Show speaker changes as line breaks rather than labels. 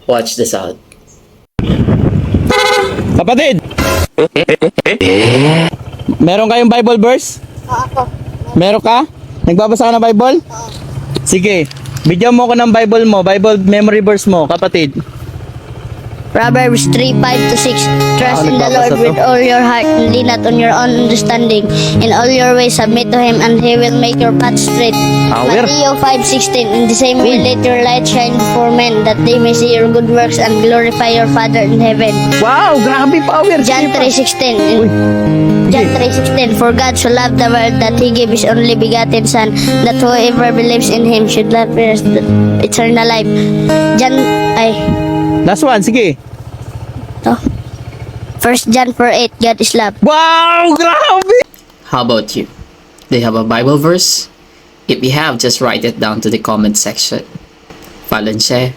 Watch this out.
Kapatid! Meron kayong Bible verse?
Ako.
Meron ka? Nagbabasa ka ng Bible? Sige. Bigyan mo ko ng Bible mo, Bible memory verse mo, kapatid.
Proverbs 3:5-6. Trust in the
nagbabasa
Lord
to.
with all your heart and lean not on your own understanding. In all your ways submit to Him and He will make your path straight.
Power.
Matthew 5:16. In the same way let your light shine before men that they may see your good works and glorify your Father in heaven.
Wow, grabe power.
John 3:16.
Uy.
John 3:16. For God so loved the world that He gave His only begotten Son, that whoever believes in Him should not perish but eternal life.
Last one, sige.
1 John 4:8. God is love.
Wow, grabe.
How about you? Do you have a Bible verse? If you have, just write it down to the comment section. Follow and share.